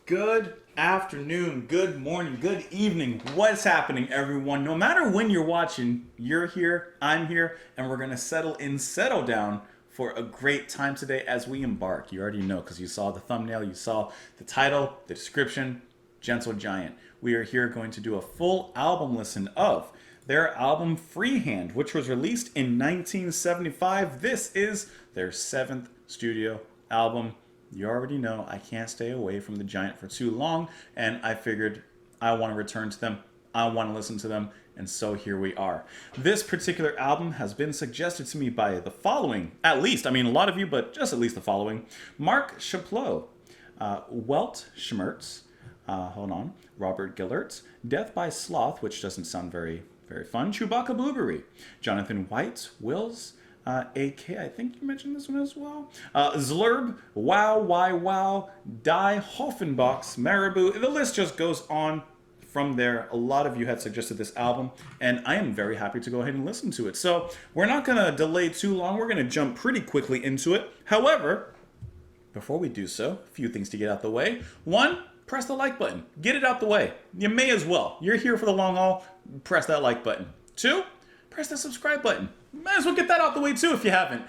Good afternoon, good morning, good evening. What's happening, everyone? No matter when you're watching, you're here, I'm here, and we're going to settle down for a great time today as we embark. You already know because you saw the thumbnail, you saw the title, the description, Gentle Giant. We are here going to do a full album listen of their album Freehand, which was released in 1975. This is their 7th studio album. You already know I can't stay away from the Giant for too long, and I figured I want to return to them. I want to listen to them, and so here we are. This particular album has been suggested to me by the following, at least, I mean a lot of you, but just at least the following. Mark Chaplot, Welt Schmerz, Robert Gillert, Death by Sloth, which doesn't sound very fun, Chewbacca Blueberry, Jonathan White, Wills, AK, I think you mentioned this one as well. Zlurb, Wow, Why, Wow, Die, Hoffenbachs, Marabou. The list just goes on from there. A lot of you had suggested this album, and I am very happy to go ahead and listen to it. So we're not going to delay too long. We're going to jump pretty quickly into it. However, before we do so, a few things to get out the way. One, press the like button. Get it out the way. You may as well. You're here for the long haul. Press that like button. Two, press the subscribe button. Might as well get that out the way too if you haven't.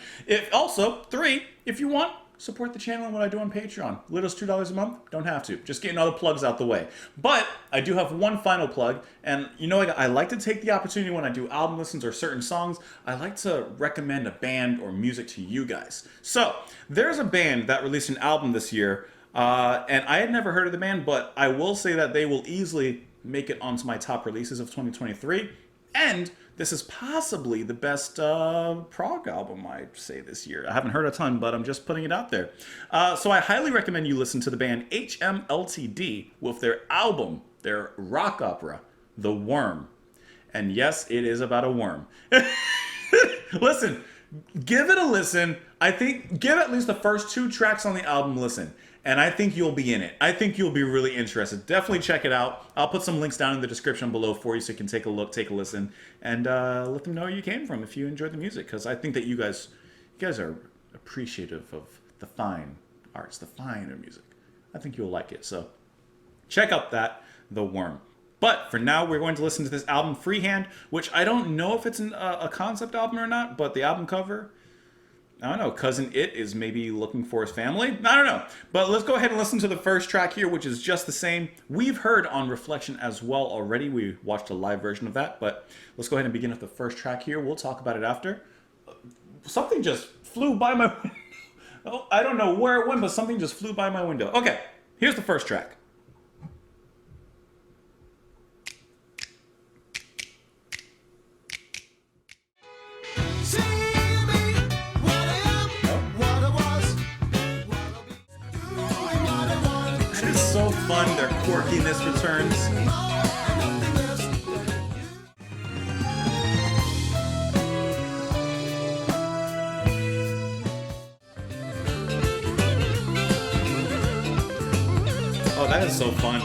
Also, 3, if you want, support the channel and what I do on Patreon. Little as $2 a month, don't have to. Just getting all the plugs out the way. But I do have one final plug, and you know, I like to take the opportunity when I do album listens or certain songs, I like to recommend a band or music to you guys. So, there's a band that released an album this year, and I had never heard of the band, but I will say that they will easily make it onto my top releases of 2023, and this is possibly the best prog album, I'd say, this year. I haven't heard a ton, but I'm just putting it out there. So I highly recommend you listen to the band HMLTD with their album, their rock opera, The Worm. And yes, it is about a worm. Listen, give it a listen. I think give at least the first 2 tracks on the album a listen. And I think you'll be in it. I think you'll be really interested. Definitely check it out. I'll put some links down in the description below for you so you can take a look, take a listen, and let them know where you came from if you enjoyed the music. Because I think that you guys are appreciative of the fine arts, the finer music. I think you'll like it. So check out The Worm. But for now, we're going to listen to this album, Freehand, which I don't know if it's a concept album or not, but the album cover, I don't know, Cousin It is maybe looking for his family? I don't know. But let's go ahead and listen to the first track here, which is just the same. We've heard on Reflection as well already. We watched a live version of that. But let's go ahead and begin with the first track here. We'll talk about it after. Something just flew by my window. Oh, I don't know where it went, but something just flew by my window. Okay, here's the first track. So fun, their quirkiness returns. Oh, that is so fun.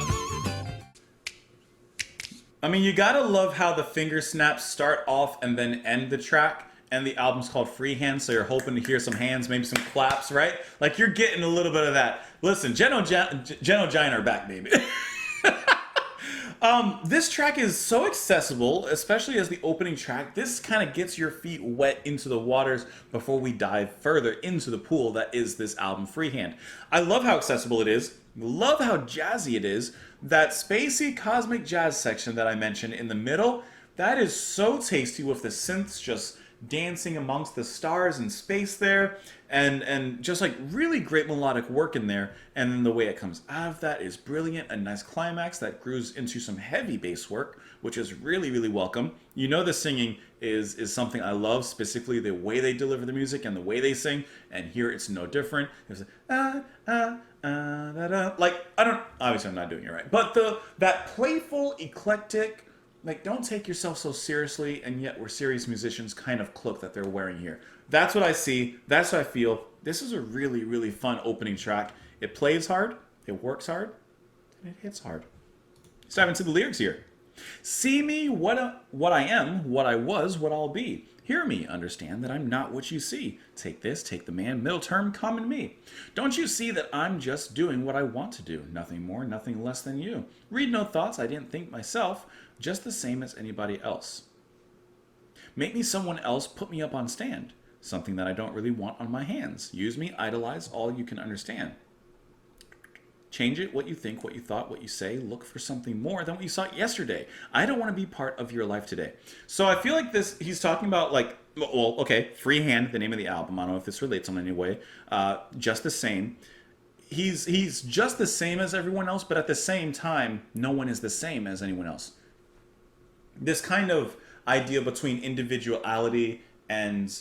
I mean, you gotta love how the finger snaps start off and then end the track. And the album's called Freehand, so you're hoping to hear some hands, maybe some claps, right? Like, you're getting a little bit of that. Listen, Gentle Giant are back, baby. This track is so accessible, especially as the opening track. This kind of gets your feet wet into the waters before we dive further into the pool that is this album, Freehand. I love how accessible it is. Love how jazzy it is. That spacey cosmic jazz section that I mentioned in the middle, that is so tasty with the synths just dancing amongst the stars and space there, and just like really great melodic work in there, and then the way it comes out of that is brilliant. A nice climax that grows into some heavy bass work, which is really welcome. You know, the singing is something I love, specifically the way they deliver the music and the way they sing, and here it's no different. There's like, obviously I'm not doing it right, but that playful, eclectic, like, don't take yourself so seriously, and yet we're serious musicians kind of cloak that they're wearing here. That's what I see. That's what I feel. This is a really fun opening track. It plays hard, it works hard, and it hits hard. Let's dive into the lyrics here. See me, what I am, what I was, what I'll be. Hear me, understand that I'm not what you see. Take this, take the man, middle term, come in me. Don't you see that I'm just doing what I want to do? Nothing more, nothing less than you. Read no thoughts, I didn't think myself, just the same as anybody else. Make me someone else, put me up on stand. Something that I don't really want on my hands. Use me, idolize all you can understand. Change it, what you think, what you thought, what you say. Look for something more than what you saw yesterday. I don't want to be part of your life today. So I feel like this, he's talking about like, well, okay, Freehand, the name of the album. I don't know if this relates in any way. Just the same. He's just the same as everyone else, but at the same time, no one is the same as anyone else. This kind of idea between individuality and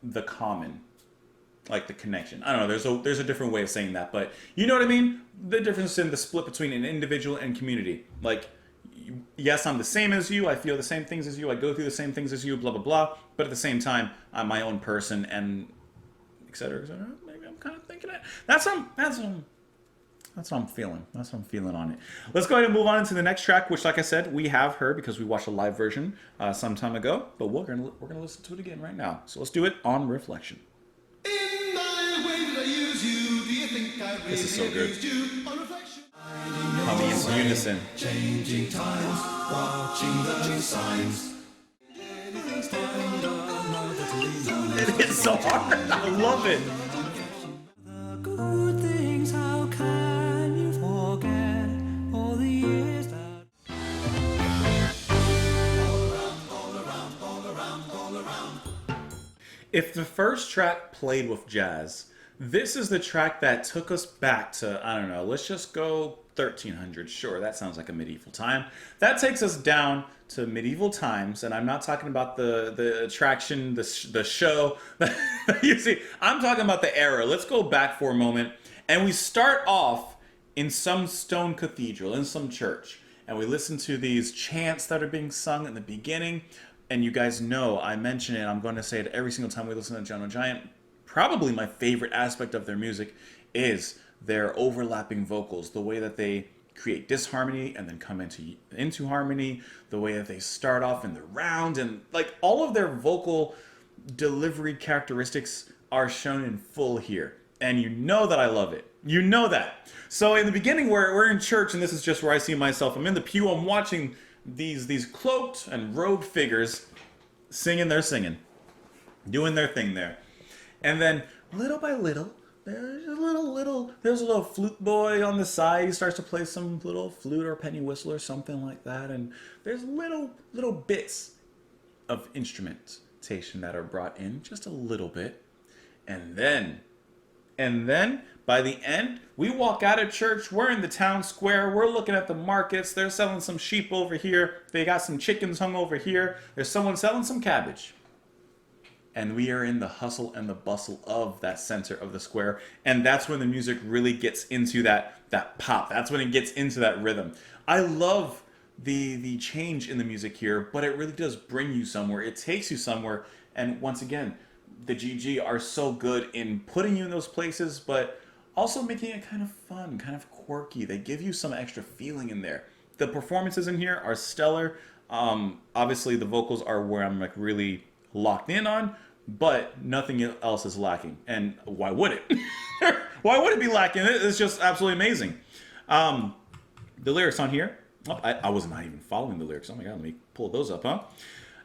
the common, like the connection. I don't know, there's a different way of saying that, but you know what I mean? The difference in the split between an individual and community. Like, yes, I'm the same as you, I feel the same things as you, I go through the same things as you, blah, blah, blah, but at the same time, I'm my own person, and et cetera, et cetera. Maybe I'm kind of thinking it. That's what I'm feeling. That's what I'm feeling on it. Let's go ahead and move on into the next track, which, like I said, we have heard because we watched a live version some time ago, but we're gonna listen to it again right now. So let's do it on Reflection. In my way did I use you? Do you think I really This is so good. used you? On reflection. Humming in unison. Changing times, watching the signs. It is so hard. I love it. The good things, how can you forget all the years that... If the first track played with jazz, this is the track that took us back to, I don't know, let's just go 1300. Sure, that sounds like a medieval time. That takes us down to medieval times, and I'm not talking about the attraction, the show that you see. I'm talking about the era. Let's go back for a moment, and we start off in some stone cathedral, in some church, and we listen to these chants that are being sung in the beginning. And you guys know, I mention it, I'm going to say it every single time we listen to Gentle Giant. Probably my favorite aspect of their music is their overlapping vocals, the way that they create disharmony and then come into harmony, the way that they start off in the round, and like all of their vocal delivery characteristics are shown in full here. And you know that I love it. You know that. So in the beginning, we're in church, and this is just where I see myself. I'm in the pew, I'm watching these cloaked and robed figures singing, doing their thing there. And then little by little, there's a little flute boy on the side. He starts to play some little flute or penny whistle or something like that. And there's little bits of instrumentation that are brought in, just a little bit. And then by the end, we walk out of church, we're in the town square, we're looking at the markets, they're selling some sheep over here, they got some chickens hung over here, there's someone selling some cabbage. And we are in the hustle and the bustle of that center of the square, and that's when the music really gets into that pop, that's when it gets into that rhythm. I love the change in the music here, but it really does bring you somewhere, it takes you somewhere, and once again, the GG are so good in putting you in those places, but also making it kind of fun, kind of quirky. They give you some extra feeling in there. The performances in here are stellar. Obviously, the vocals are where I'm like really locked in on, but nothing else is lacking. And why would it? Why would it be lacking? It's just absolutely amazing. The lyrics on here, I was not even following the lyrics. Oh my God, let me pull those up, huh?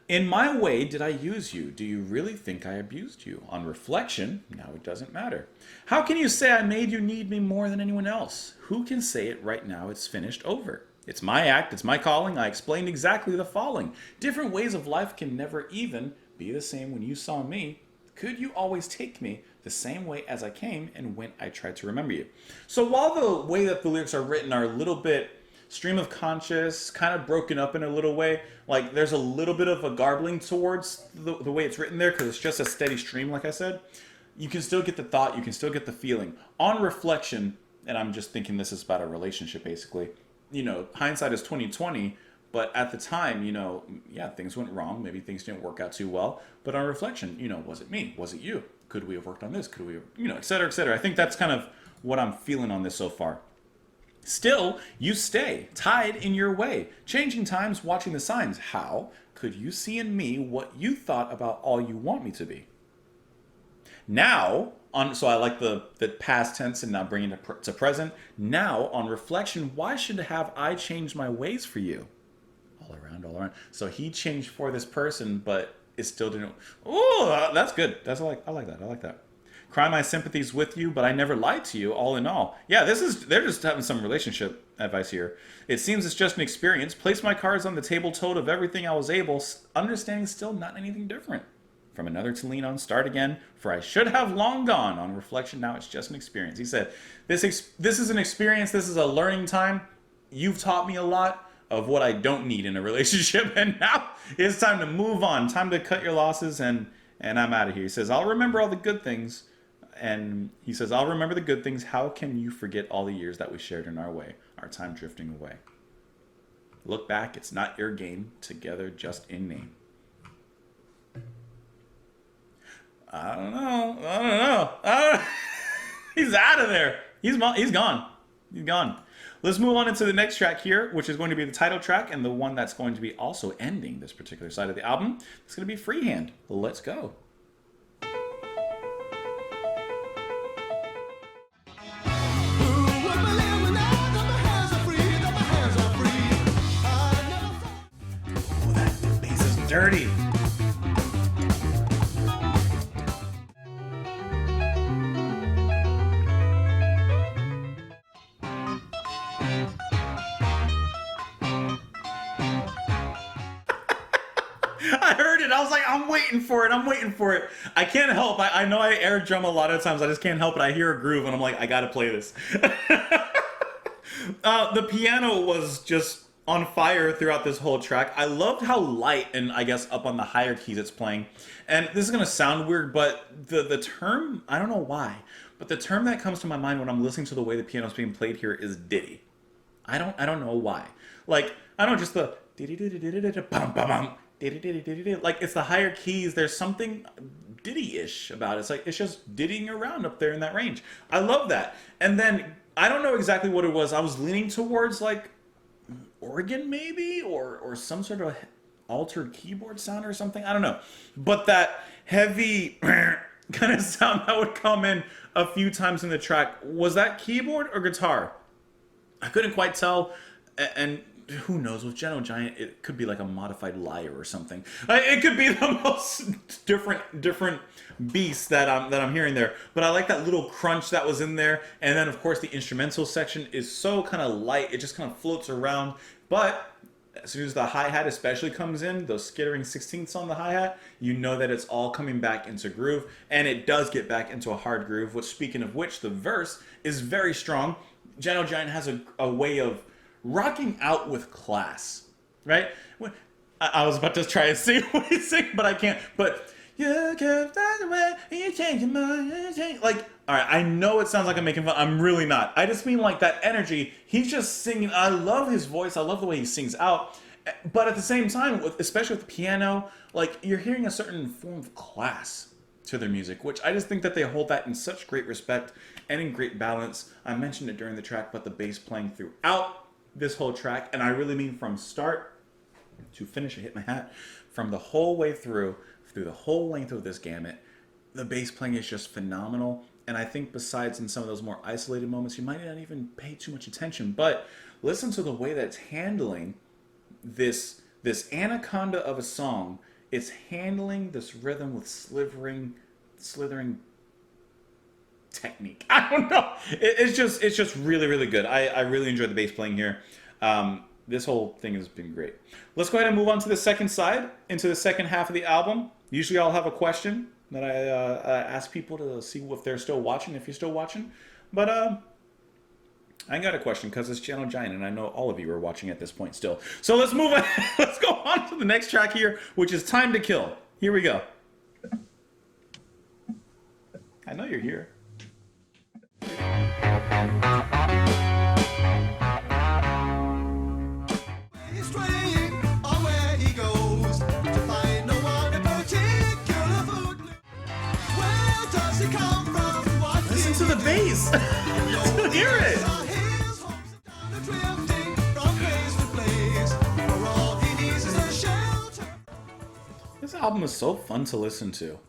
In my way did I use you? Do you really think I abused you? On reflection, now it doesn't matter. How can you say I made you need me more than anyone else? Who can say it right now it's finished over? It's my act, it's my calling, I explained exactly the following. Different ways of life can never even be the same when you saw me. Could you always take me the same way as I came and when I tried to remember you? So while the way that the lyrics are written are a little bit stream of conscious, kind of broken up in a little way. Like there's a little bit of a garbling towards the way it's written there because it's just a steady stream, like I said. You can still get the thought, you can still get the feeling. On reflection, and I'm just thinking this is about a relationship basically, you know, hindsight is 20/20, but at the time, you know, yeah, things went wrong, maybe things didn't work out too well, but on reflection, you know, was it me? Was it you? Could we have worked on this? Could we have, you know, et cetera, et cetera. I think that's kind of what I'm feeling on this so far. Still, you stay, tied in your way, changing times, watching the signs. How? could you see in me what you thought about all you want me to be? Now, so I like the past tense and now bringing it to present. Now, on reflection, why should have I changed my ways for you? All around. So he changed for this person, but it still didn't. Oh, that's good. I like that. Cry my sympathies with you, but I never lied to you, all in all. Yeah, they're just having some relationship advice here. It seems it's just an experience. Place my cards on the table, told of everything I was able, understanding still not anything different. From another to lean on, start again, for I should have long gone. On reflection, now it's just an experience. He said, this is an experience, this is a learning time. You've taught me a lot of what I don't need in a relationship, and now it's time to move on, time to cut your losses, and I'm out of here. He says, I'll remember all the good things. And he says, I'll remember the good things. How can you forget all the years that we shared in our way, our time drifting away? Look back, it's not your game, together just in name. I don't know. He's out of there. He's gone. Let's move on into the next track here, which is going to be the title track and the one that's going to be also ending this particular side of the album. It's going to be Freehand. Let's go. Dirty. I heard it. I was like, I'm waiting for it. I can't help. I know I air drum a lot of times. I just can't help it. I hear a groove and I'm like, I gotta play this. The piano was just on fire throughout this whole track. I loved how light and I guess up on the higher keys it's playing. And this is gonna sound weird, but the term, I don't know why, but the term that comes to my mind when I'm listening to the way the piano's being played here is ditty. I don't know why. Like, I don't know, just the like it's the higher keys. There's something ditty-ish about it. It's like it's just dittying around up there in that range. I love that. And then I don't know exactly what it was. I was leaning towards like organ maybe or some sort of altered keyboard sound or something. I don't know. But that heavy kind of sound that would come in a few times in the track, was that keyboard or guitar? I couldn't quite tell. And who knows, with Gentle Giant, it could be like a modified lyre or something. It could be the most different beast that I'm hearing there. But I like that little crunch that was in there. And then, of course, the instrumental section is so kind of light. It just kind of floats around. But as soon as the hi-hat especially comes in, those skittering 16ths on the hi-hat, you know that it's all coming back into groove. And it does get back into a hard groove, which, speaking of which, the verse is very strong. Gentle Giant has a way of rocking out with class, right? I was about to try and sing what he's singing, but I can't. But you kept that away, and you changed your mind. Like, all right, I know it sounds like I'm making fun. I'm really not. I just mean like that energy. He's just singing. I love his voice. I love the way he sings out. But at the same time, especially with the piano, like you're hearing a certain form of class to their music, which I just think that they hold that in such great respect and in great balance. I mentioned it during the track, but the bass playing throughout this whole track, and I really mean from start to finish, I hit my hat, from the whole way through the whole length of this gamut, the bass playing is just phenomenal. And I think besides in some of those more isolated moments, you might not even pay too much attention, but listen to the way that it's handling this anaconda of a song. It's handling this rhythm with slithering technique. I don't know. It's just really, really good. I really enjoyed the bass playing here. This whole thing has been great. Let's go ahead and move on to the second side, into the second half of the album. Usually I'll have a question that I ask people to see if they're still watching, if you're still watching. But I ain't got a question because it's Gentle Giant, and I know all of you are watching at this point still. So let's move on. Let's go on to the next track here, which is Time to Kill. Here we go. I know you're here. Listen to the bass. Hear it. This album is so fun to listen to.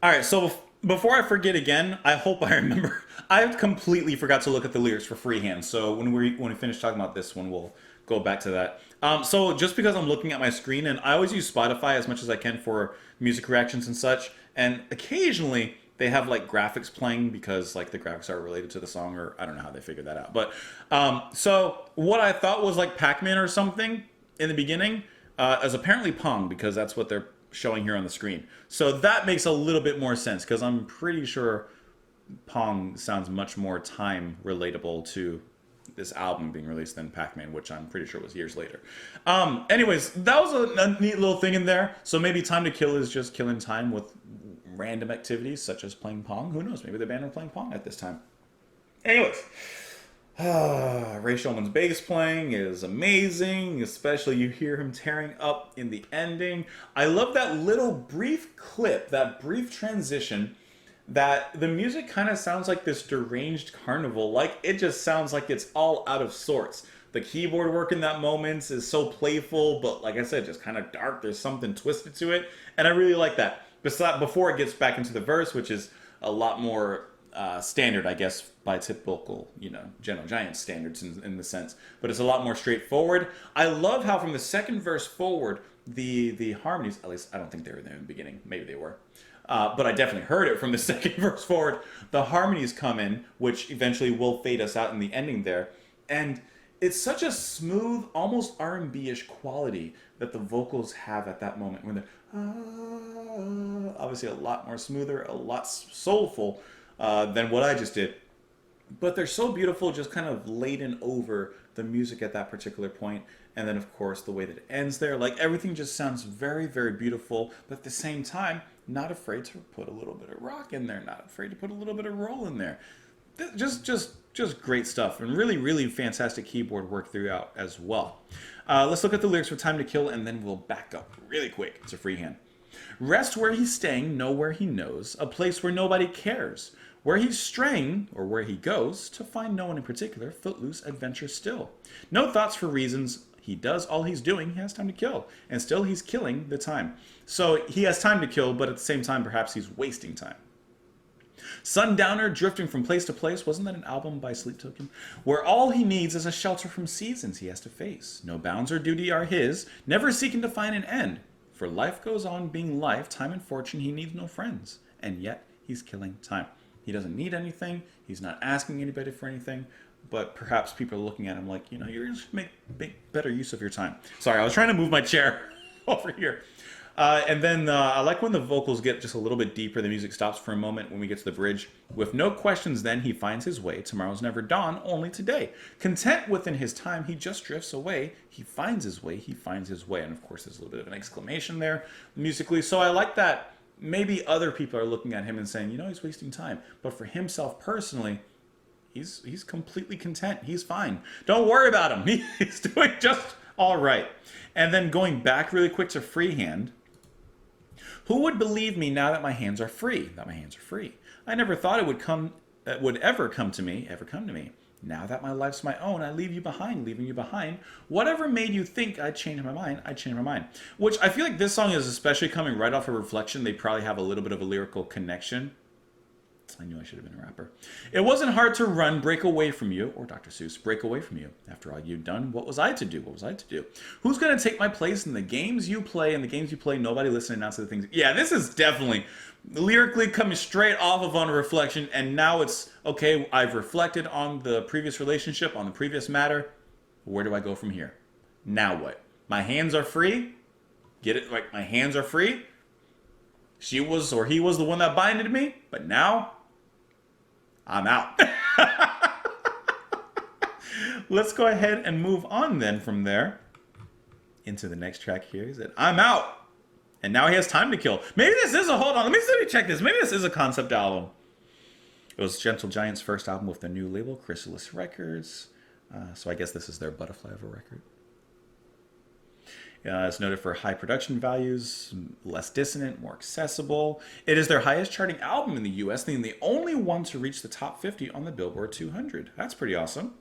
All right, so before I forget again, I hope I remember. I completely forgot to look at the lyrics for Freehand. So when we finish talking about this one, we'll go back to that. So just because I'm looking at my screen, and I always use Spotify as much as I can for music reactions and such, and occasionally they have like graphics playing because like the graphics are related to the song, or I don't know how they figured that out. But so what I thought was like Pac-Man or something in the beginning is apparently Pong, because that's what they're showing here on the screen. So that makes a little bit more sense, because I'm pretty sure Pong sounds much more time relatable to this album being released than Pac-Man, which I'm pretty sure was years later. Anyways, that was a neat little thing in there. So maybe Time to Kill is just killing time with random activities such as playing Pong. Who knows? Maybe the band were playing Pong at this time. Anyways, Ray Shulman's bass playing is amazing, especially you hear him tearing up in the ending. I love that little brief clip, that brief transition, that the music kind of sounds like this deranged carnival. Like, it just sounds like it's all out of sorts. The keyboard work in that moment is so playful, but like I said, just kind of dark. There's something twisted to it, and I really like that. Before it gets back into the verse, which is a lot more standard, I guess, by typical, Gentle Giant standards in the sense, but it's a lot more straightforward. I love how from the second verse forward, the harmonies, at least I don't think they were there in the beginning, maybe they were, but I definitely heard it from the second verse forward. The harmonies come in, which eventually will fade us out in the ending there, and it's such a smooth, almost R&B-ish quality that the vocals have at that moment when they're obviously a lot more smoother, a lot soulful than what I just did. But they're so beautiful, just kind of laden over the music at that particular point. And then, of course, the way that it ends there, like everything just sounds very, very beautiful, but at the same time, not afraid to put a little bit of rock in there, not afraid to put a little bit of roll in there. Just great stuff, and really, really fantastic keyboard work throughout as well. Let's look at the lyrics for Time to Kill, and then we'll back up really quick to Freehand. Rest where he's staying, know where he knows, a place where nobody cares. Where he's straying, or where he goes, to find no one in particular, footloose adventure still. No thoughts for reasons, he does all he's doing, he has time to kill. And still he's killing the time. So he has time to kill, but at the same time, perhaps he's wasting time. Sundowner, drifting from place to place, wasn't that an album by Sleep Token? Where all he needs is a shelter from seasons he has to face. No bounds or duty are his, never seeking to find an end. For life goes on being life, time and fortune, he needs no friends. And yet, he's killing time. He doesn't need anything, he's not asking anybody for anything, but perhaps people are looking at him like, you're going to make better use of your time. Sorry, I was trying to move my chair over here. And then I like when the vocals get just a little bit deeper, the music stops for a moment when we get to the bridge. With no questions then, he finds his way. Tomorrow's never dawn, only today. Content within his time, he just drifts away. He finds his way, he finds his way. And of course, there's a little bit of an exclamation there musically. So I like that. Maybe other people are looking at him and saying, he's wasting time. But for himself personally, he's completely content. He's fine. Don't worry about him. He's doing just all right. And then going back really quick to Freehand. Who would believe me now that my hands are free? That my hands are free. I never thought it would ever come to me. Now that my life's my own, I leave you behind, leaving you behind. Whatever made you think I'd change my mind, I'd change my mind. Which I feel like this song is especially coming right off of Reflection. They probably have a little bit of a lyrical connection. I knew I should have been a rapper. It wasn't hard to run, break away from you, or Dr. Seuss, break away from you. After all you'd done, what was I to do? What was I to do? Who's going to take my place in the games you play? In the games you play, nobody listening now to the things. Yeah, this is definitely lyrically coming straight off of On Reflection, and now it's, okay, I've reflected on the previous relationship, on the previous matter. Where do I go from here? Now what? My hands are free? Get it? Like, my hands are free? She was, or he was the one that binded me, but now I'm out. Let's go ahead and move on then from there into the next track here. He said, I'm out. And now he has time to kill. Maybe this is hold on, let me check this. Maybe this is a concept album. It was Gentle Giant's first album with their new label, Chrysalis Records. So I guess this is their Butterfly of a record. It's noted for high production values, less dissonant, more accessible. It is their highest charting album in the US, being the only one to reach the top 50 on the Billboard 200. That's pretty awesome.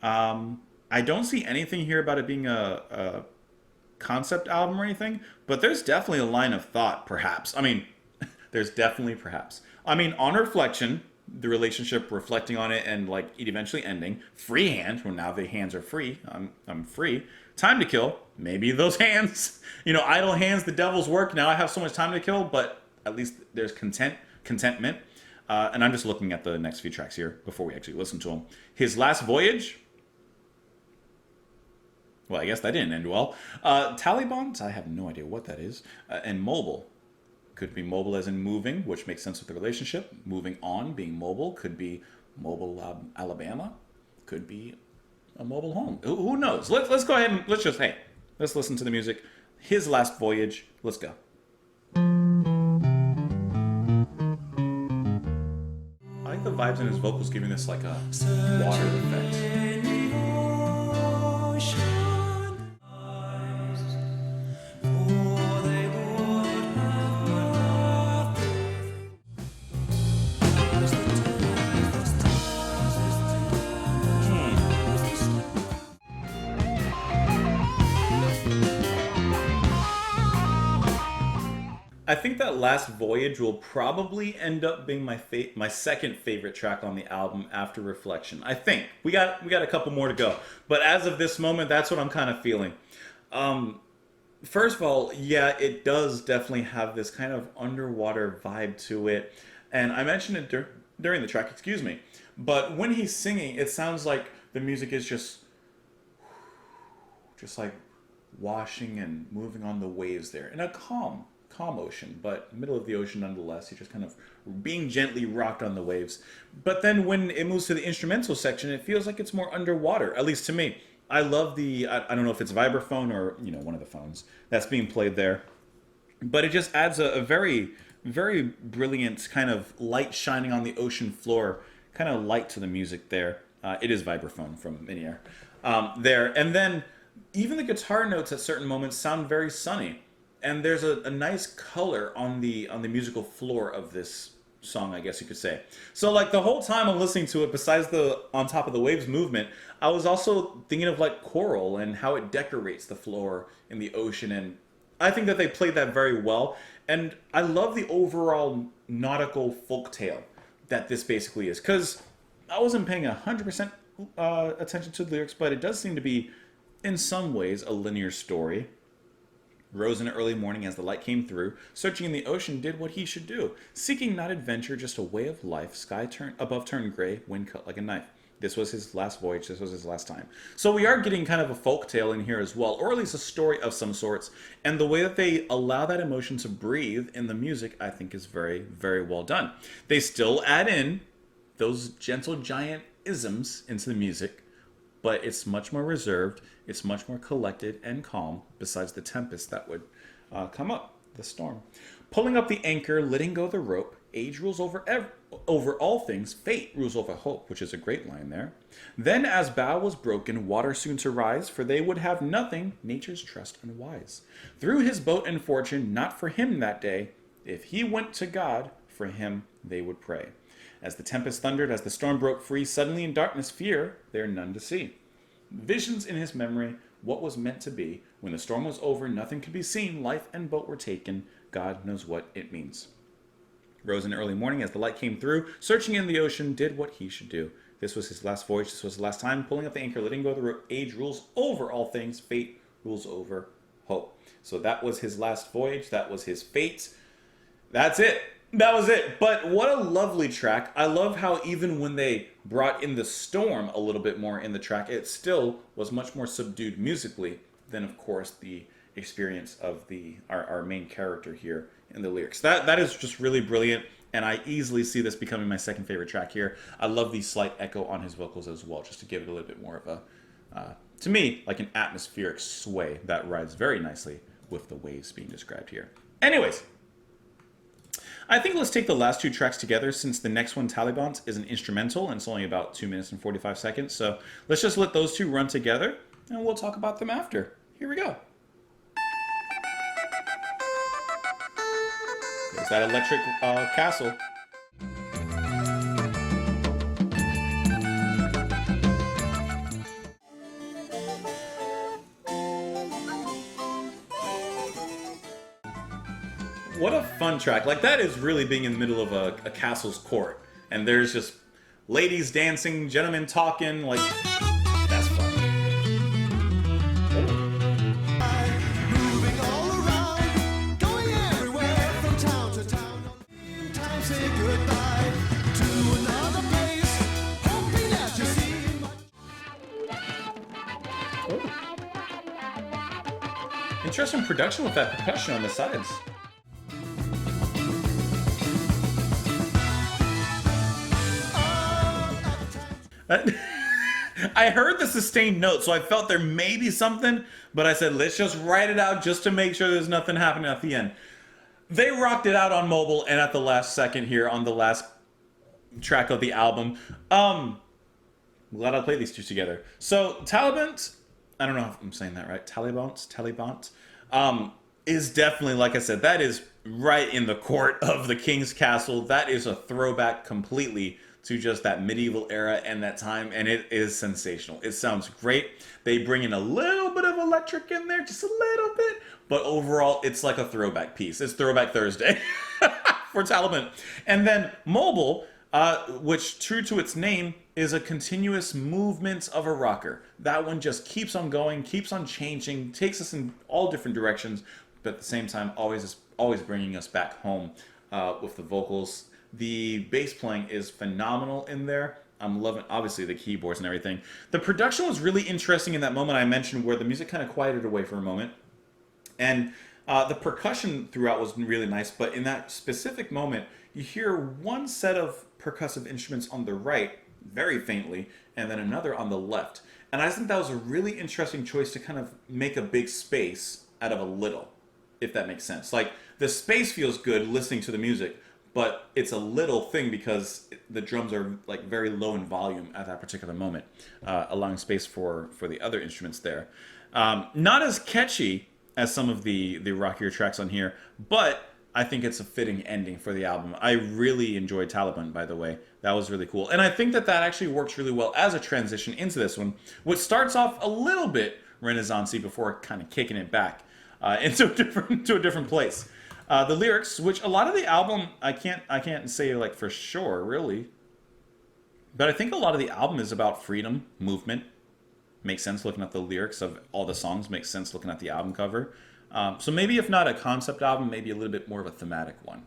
I don't see anything here about it being a concept album or anything, but there's definitely a line of thought, perhaps. I mean, there's definitely perhaps. I mean, on reflection, the relationship reflecting on it and like it eventually ending. Free hand, well now the hands are free. I'm free. Time to kill, maybe those hands. Idle hands, the devil's work. Now I have so much time to kill, but at least there's contentment. And I'm just looking at the next few tracks here before we actually listen to them. His Last Voyage. Well, I guess that didn't end well. Taliban, I have no idea what that is. And Mobile. Could be mobile as in moving, which makes sense with the relationship. Moving on, being mobile. Could be mobile Alabama. Could be a mobile home. Who knows? Let's go ahead and let's listen to the music. His Last Voyage. Let's go. I like the vibes in his vocals giving this like a water effect. I think that Last Voyage will probably end up being my second favorite track on the album after Reflection. I think we got a couple more to go, but as of this moment, that's what I'm kind of feeling. First of all, yeah, it does definitely have this kind of underwater vibe to it, and I mentioned it during the track. Excuse me, but when he's singing, it sounds like the music is just like washing and moving on the waves there in a calm ocean, but middle of the ocean nonetheless. You're just kind of being gently rocked on the waves. But then when it moves to the instrumental section, it feels like it's more underwater, at least to me. I love I don't know if it's vibraphone or one of the phones that's being played there, but it just adds a very, very brilliant kind of light shining on the ocean floor kind of light to the music there. It is vibraphone from Minier there, and then even the guitar notes at certain moments sound very sunny. And there's a nice color on the musical floor of this song, I guess you could say. So like the whole time I'm listening to it, besides the On Top of the Waves movement, I was also thinking of like coral and how it decorates the floor in the ocean. And I think that they played that very well. And I love the overall nautical folktale that this basically is. Because I wasn't paying 100% attention to the lyrics, but it does seem to be, in some ways, a linear story. Rose in the early morning as the light came through, searching in the ocean did what he should do, seeking not adventure, just a way of life, sky above turned gray, wind cut like a knife. This was his last voyage, this was his last time. So we are getting kind of a folk tale in here as well, or at least a story of some sorts, and the way that they allow that emotion to breathe in the music, I think is very, very well done. They still add in those gentle giant isms into the music, but it's much more reserved, it's much more collected and calm, besides the tempest that would come up, the storm. Pulling up the anchor, letting go the rope, age rules over all things, fate rules over hope, which is a great line there. Then as bow was broken, water soon to rise, for they would have nothing, nature's trust unwise. Through his boat and fortune, not for him that day, if he went to God, for him they would pray. As the tempest thundered, as the storm broke free, suddenly in darkness fear, there none to see. Visions in his memory, what was meant to be. When the storm was over, nothing could be seen. Life and boat were taken. God knows what it means. Rose in the early morning as the light came through, searching in the ocean, did what he should do. This was his last voyage. This was his last time. Pulling up the anchor, letting go the rope. Age rules over all things. Fate rules over hope. So that was his last voyage. That was his fate. That's it. That was it. But what a lovely track. I love how even when they brought in the storm a little bit more in the track, it still was much more subdued musically than, of course, the experience of our main character here in the lyrics. That is just really brilliant, and I easily see this becoming my second favorite track here. I love the slight echo on his vocals as well, just to give it a little bit more of a, to me, like an atmospheric sway that rides very nicely with the waves being described here. Anyways, I think let's take the last two tracks together, since the next one, Taliban, is an instrumental and it's only about 2 minutes and 45 seconds. So let's just let those two run together and we'll talk about them after. Here we go. There's that electric castle. What a fun track. Like, that is really being in the middle of a castle's court. And there's just ladies dancing, gentlemen talking. Like, that's fun. Moving all around, going everywhere from town to town. Time say goodbye to another place, hoping that you see my Interesting production with that percussion on the sides. I heard the sustained note, so I felt there may be something, but I said, let's just write it out just to make sure there's nothing happening at the end. They rocked it out on mobile and at the last second here on the last track of the album. I'm glad I played these two together. So Taliban, I don't know if I'm saying that right. Taliban, is definitely, like I said, that is right in the court of the King's Castle. That is a throwback completely to just that medieval era and that time, and it is sensational. It sounds great. They bring in a little bit of electric in there, just a little bit, but overall, it's like a throwback piece. It's Throwback Thursday for Taliban. And then Mobile, which, true to its name, is a continuous movement of a rocker. That one just keeps on going, keeps on changing, takes us in all different directions, but at the same time, always bringing us back home with the vocals. The bass playing is phenomenal in there. I'm loving, obviously, the keyboards and everything. The production was really interesting in that moment I mentioned where the music kind of quieted away for a moment. And the percussion throughout was really nice, but in that specific moment, you hear one set of percussive instruments on the right, very faintly, and then another on the left. And I think that was a really interesting choice to kind of make a big space out of a little, if that makes sense. Like, the space feels good listening to the music, but it's a little thing because the drums are like very low in volume at that particular moment, allowing space for the other instruments there. Not as catchy as some of the rockier tracks on here, but I think it's a fitting ending for the album. I really enjoyed Taliban, by the way. That was really cool. And I think that actually works really well as a transition into this one, which starts off a little bit Renaissance-y before kind of kicking it back into a different place. The lyrics, which a lot of the album, I can't say like for sure, really. But I think a lot of the album is about freedom, movement. Makes sense looking at the lyrics of all the songs. Makes sense looking at the album cover. So maybe if not a concept album, maybe a little bit more of a thematic one.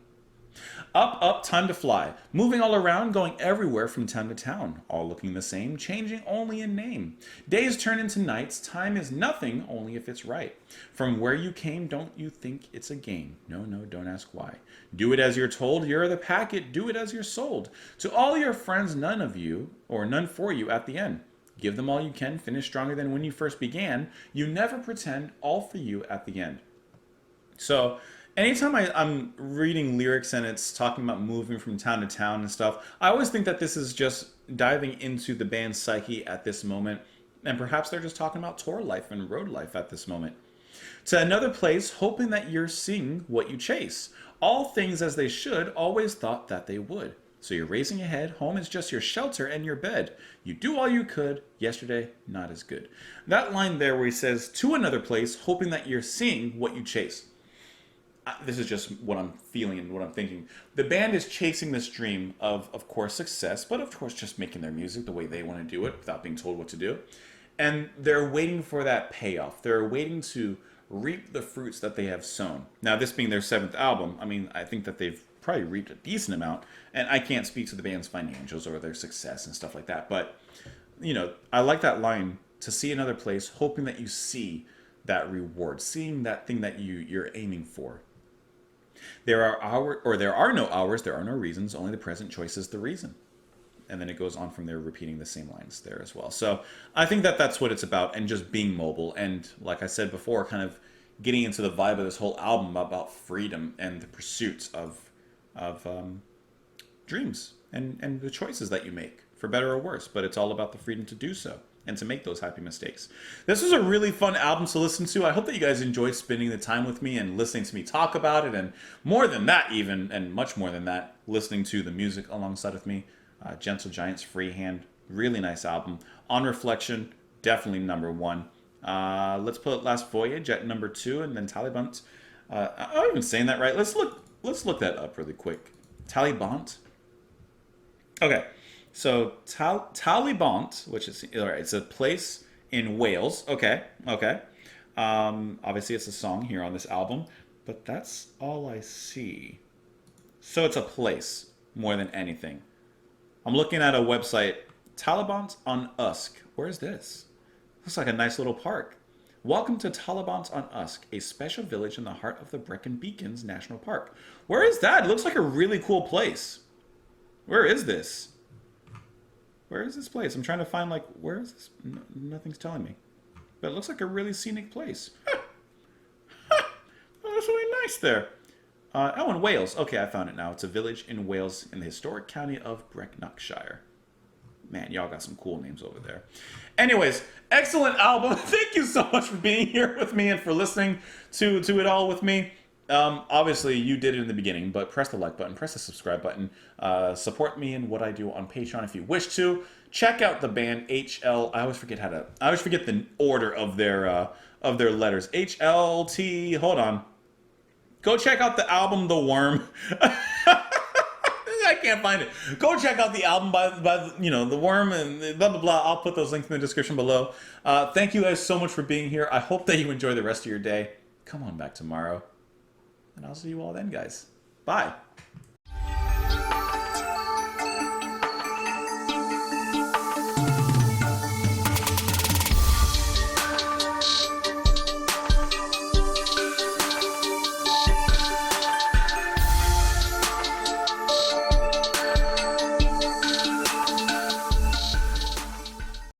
Up, up, time to fly. Moving all around, going everywhere from town to town. All looking the same, changing only in name. Days turn into nights, time is nothing, only if it's right. From where you came, don't you think it's a game? No, no, don't ask why. Do it as you're told, you're the packet, do it as you're sold. To all your friends, none of you, or none for you at the end. Give them all you can, finish stronger than when you first began. You never pretend, all for you at the end. So, anytime I'm reading lyrics and it's talking about moving from town to town and stuff, I always think that this is just diving into the band's psyche at this moment, and perhaps they're just talking about tour life and road life at this moment. To another place, hoping that you're seeing what you chase. All things as they should, always thought that they would. So you're raising your head, home is just your shelter and your bed. You do all you could, yesterday not as good. That line there where he says, to another place, hoping that you're seeing what you chase. This is just what I'm feeling and what I'm thinking. The band is chasing this dream of course, success, but of course just making their music the way they want to do it without being told what to do. And they're waiting for that payoff. They're waiting to reap the fruits that they have sown. Now, this being their 7th album, I mean, I think that they've probably reaped a decent amount, and I can't speak to the band's financials or their success and stuff like that, but, you know, I like that line, to see another place, hoping that you see that reward, seeing that thing that you're aiming for. There are no hours, there are no reasons, only the present choice is the reason. And then it goes on from there, repeating the same lines there as well. So I think that that's what it's about, and just being mobile. And like I said before, kind of getting into the vibe of this whole album about freedom and the pursuit of dreams and the choices that you make, for better or worse. But it's all about the freedom to do so and to make those happy mistakes. This was a really fun album to listen to. I hope that you guys enjoyed spending the time with me and listening to me talk about it, and more than that even, and much more than that, listening to the music alongside with me. Gentle Giants, Freehand, really nice album. On reflection, definitely number 1. Let's put Last Voyage at number 2, and then Taliban. I'm not even saying that right. Let's look let's look that up really quick. Talibant. Okay, so Talibant, which is all right, it's a place in Wales. Okay, okay. Obviously, it's a song here on this album, but that's all I see. So it's a place more than anything. I'm looking at a website, Talibant on Usk. Where is this? Looks like a nice little park. Welcome to Talibant on Usk, a special village in the heart of the Brecon Beacons National Park. Where is that? It looks like a really cool place. Where is this? Where is this place? I'm trying to find, like, where is this? Nothing's telling me. But it looks like a really scenic place. Oh, that's really nice there. Oh, in Wales. Okay, I found it now. It's a village in Wales in the historic county of Brecknockshire. Man, y'all got some cool names over there. Anyways, excellent album. Thank you so much for being here with me and for listening to it all with me. Obviously, you did it in the beginning, but press the like button, press the subscribe button. Support me in what I do on Patreon if you wish to. Check out the band HL. I always forget the order of their letters. HLT. Hold on. Go check out the album The Worm. I can't find it. Go check out the album by The Worm and blah blah blah. I'll put those links in the description below. Thank you guys so much for being here. I hope that you enjoy the rest of your day. Come on back tomorrow. And I'll see you all then, guys. Bye.